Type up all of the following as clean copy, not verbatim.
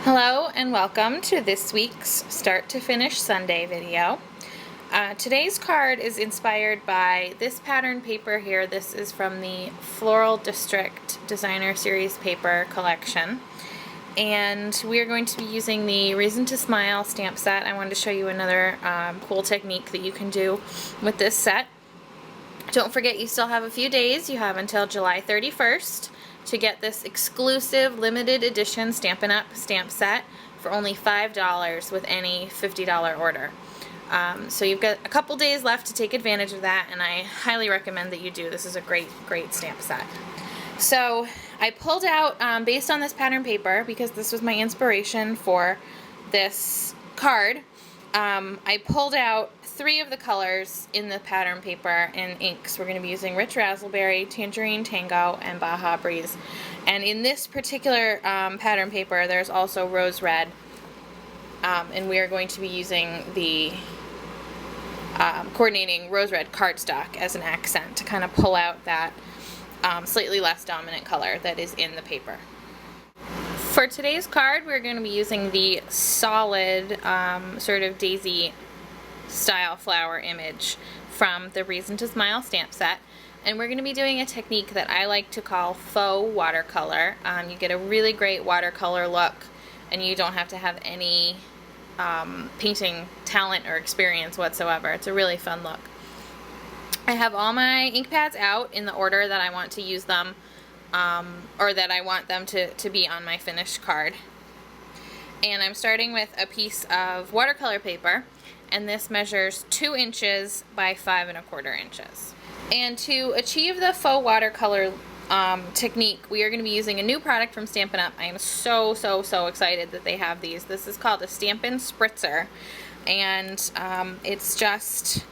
Hello and welcome to this week's Start to Finish Sunday video. Today's card is inspired by this pattern paper here. This is from the Floral District Designer Series paper collection. And we are going to be using the Reason to Smile stamp set. I wanted to show you another cool technique that you can do with this set. Don't forget you still have a few days. You have until July 31st. To get this exclusive limited edition Stampin' Up stamp set for only $5 with any $50 order. So you've got a couple days left to take advantage of that, and I highly recommend that you do. This is a great stamp set. So I pulled out, based on this pattern paper, because this was my inspiration for this card, I pulled out 3 of the colors in the pattern paper in inks. We're going to be using Rich Razzleberry, Tangerine Tango, and Baja Breeze. And in this particular pattern paper, there's also Rose Red, and we are going to be using the coordinating Rose Red cardstock as an accent to kind of pull out that slightly less dominant color that is in the paper. For today's card, we're going to be using the solid sort of daisy style flower image from the Reason to Smile stamp set, and we're going to be doing a technique that I like to call faux watercolor. You get a really great watercolor look, and you don't have to have any painting talent or experience whatsoever. It's a really fun look. I have all my ink pads out in the order that I want to use them, or that I want them to be on my finished card. And I'm starting with a piece of watercolor paper, and this measures 2 inches by 5 1/4 inches. And to achieve the faux watercolor technique, we are going to be using a new product from Stampin' Up. I am so excited that they have these. This is called a Stampin' Spritzer, and it's just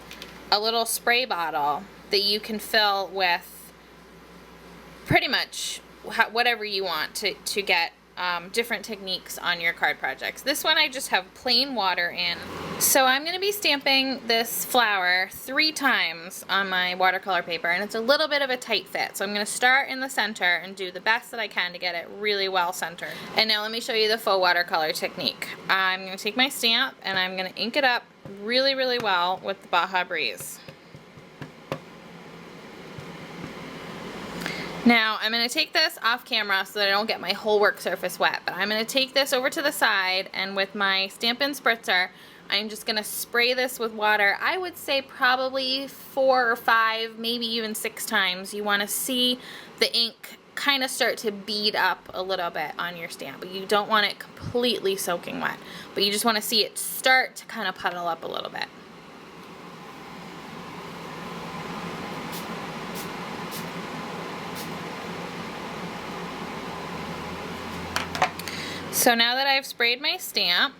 a little spray bottle that you can fill with pretty much whatever you want to get different techniques on your card projects. This one I just have plain water in. So I'm going to be stamping this flower 3 times on my watercolor paper, and it's a little bit of a tight fit. So I'm going to start in the center and do the best that I can to get it really well centered. And now let me show you the faux watercolor technique. I'm going to take my stamp and I'm going to ink it up really well with the Baja Breeze. Now I'm going to take this off camera so that I don't get my whole work surface wet, but I'm going to take this over to the side, and with my Stampin' Spritzer I'm just going to spray this with water. I would say probably 4 or 5, maybe even 6 times. You want to see the ink kind of start to bead up a little bit on your stamp. You don't want it completely soaking wet, but you just want to see it start to kind of puddle up a little bit. So now that I've sprayed my stamp,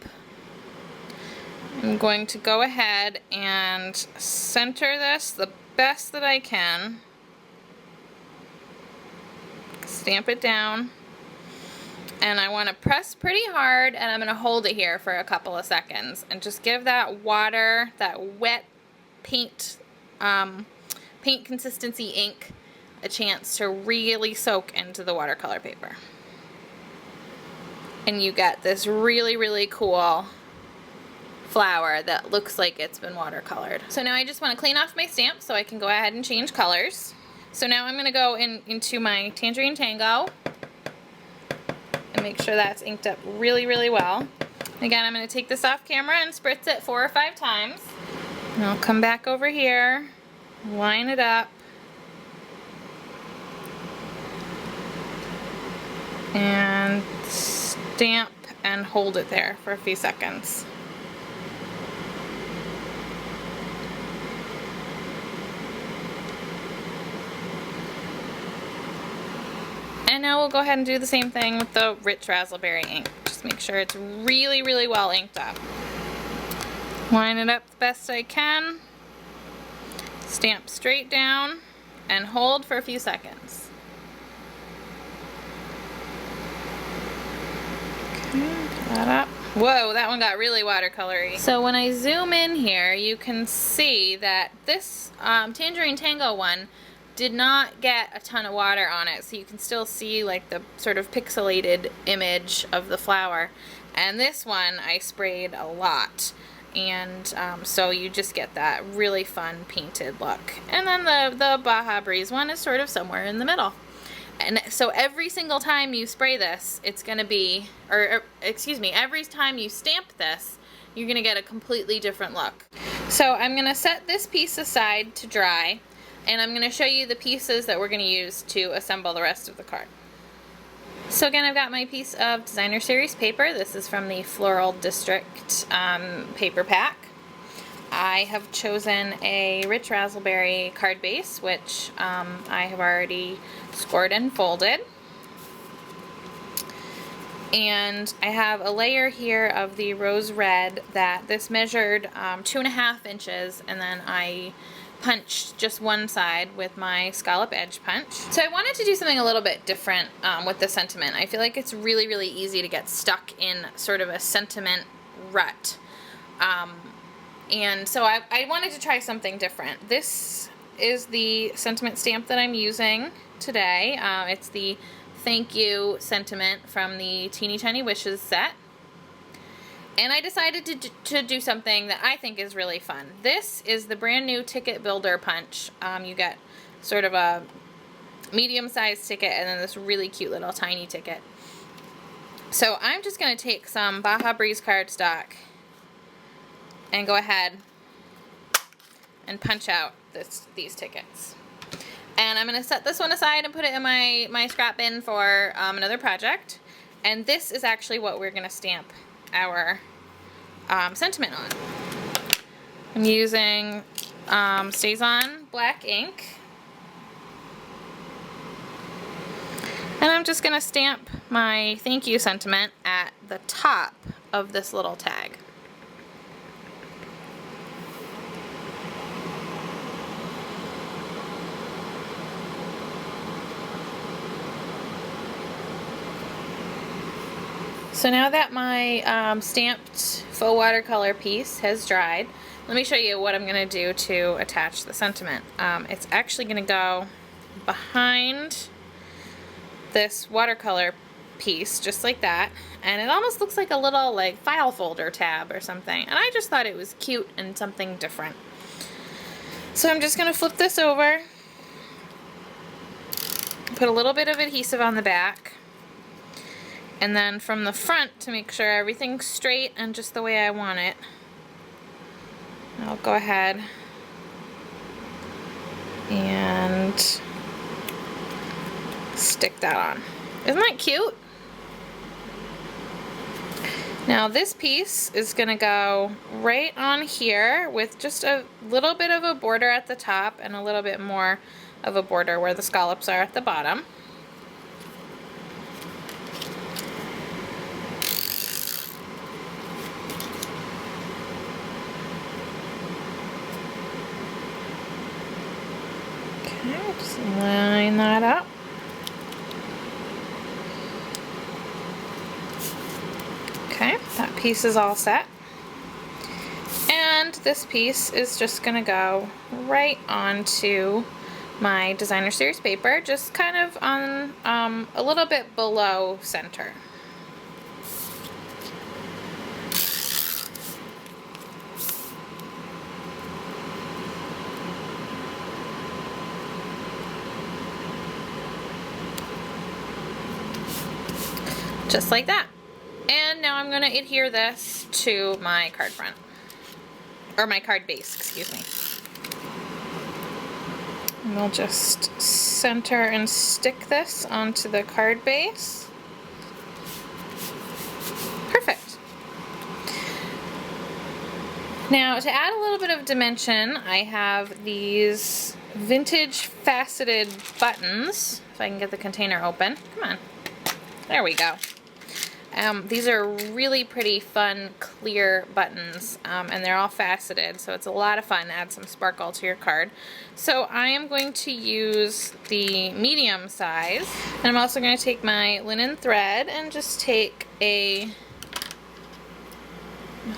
I'm going to go ahead and center this the best that I can. Stamp it down. And I want to press pretty hard, and I'm going to hold it here for a couple of seconds and just give that water, that wet paint consistency ink, a chance to really soak into the watercolor paper. And you get this really cool flower that looks like it's been watercolored. So now I just want to clean off my stamp so I can go ahead and change colors. So now I'm going to go into my Tangerine Tango and make sure that's inked up really well. Again, I'm going to take this off camera and spritz it 4 or 5 times. And I'll come back over here, line it up, and stamp and hold it there for a few seconds. And now we'll go ahead and do the same thing with the Rich Razzleberry ink. Just make sure it's really well inked up. Line it up the best I can, stamp straight down, and hold for a few seconds. That up. Whoa, that one got really watercolory. So when I zoom in here, you can see that this Tangerine Tango one did not get a ton of water on it, so you can still see like the sort of pixelated image of the flower. And this one I sprayed a lot. And so you just get that really fun painted look. And then the Baja Breeze one is sort of somewhere in the middle. And so every single time you spray this, it's going to be, or excuse me, every time you stamp this, you're going to get a completely different look. So I'm going to set this piece aside to dry, and I'm going to show you the pieces that we're going to use to assemble the rest of the card. So again, I've got my piece of Designer Series paper. This is from the Floral District paper pack. I have chosen a rich raspberry card base, which I have already scored and folded. And I have a layer here of the rose red that this measured 2.5 inches, and then I punched just one side with my scallop edge punch. So I wanted to do something a little bit different with the sentiment. I feel like it's really, really easy to get stuck in sort of a sentiment rut. And so I wanted to try something different. This is the sentiment stamp that I'm using today. It's the Thank You sentiment from the Teeny Tiny Wishes set. And I decided to do something that I think is really fun. This is the brand new ticket builder punch. You get sort of a medium-sized ticket and then this really cute little tiny ticket. So I'm just going to take some Baja Breeze cardstock and go ahead and punch out these tickets. And I'm going to set this one aside and put it in my scrap bin for another project. And this is actually what we're going to stamp our sentiment on. I'm using StazOn black ink. And I'm just going to stamp my thank you sentiment at the top of this little tag. So now that my stamped faux watercolor piece has dried, let me show you what I'm going to do to attach the sentiment. It's actually going to go behind this watercolor piece, just like that, and it almost looks like a little like file folder tab or something, and I just thought it was cute and something different. So I'm just going to flip this over, put a little bit of adhesive on the back, and then from the front, to make sure everything's straight and just the way I want it, I'll go ahead and stick that on. Isn't that cute? Now this piece is going to go right on here with just a little bit of a border at the top and a little bit more of a border where the scallops are at the bottom. Okay, just line that up. Okay, that piece is all set. And this piece is just going to go right onto my Designer Series paper, just kind of on a little bit below center. Just like that. And now I'm going to adhere this to my card front, or my card base, excuse me. And we'll just center and stick this onto the card base. Perfect. Now to add a little bit of dimension, I have these vintage faceted buttons. If I can get the container open. Come on. There we go. These are really pretty fun, clear buttons, and they're all faceted, so it's a lot of fun to add some sparkle to your card. So I am going to use the medium size, and I'm also going to take my linen thread and just take a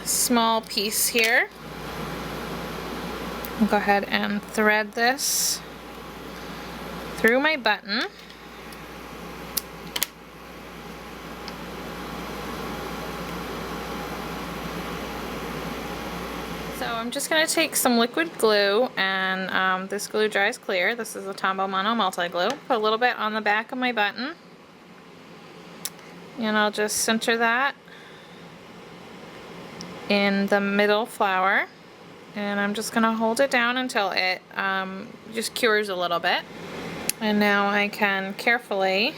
small piece here. I'll go ahead and thread this through my button. I'm just going to take some liquid glue, and this glue dries clear. This is a Tombow Mono Multi-Glue. Put a little bit on the back of my button, and I'll just center that in the middle flower, and I'm just going to hold it down until it just cures a little bit. And now I can carefully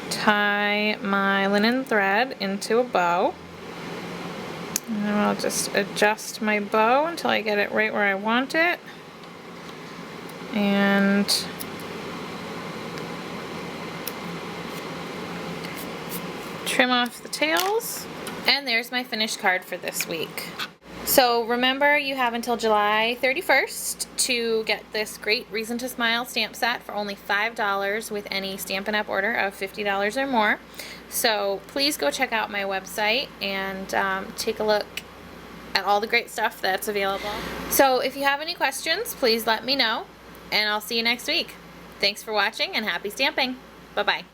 tie my linen thread into a bow. And I'll just adjust my bow until I get it right where I want it. And trim off the tails. And there's my finished card for this week. So remember, you have until July 31st to get this great Reason to Smile stamp set for only $5 with any Stampin' Up! Order of $50 or more. So please go check out my website and take a look at all the great stuff that's available. So if you have any questions, please let me know, and I'll see you next week. Thanks for watching, and happy stamping. Bye-bye.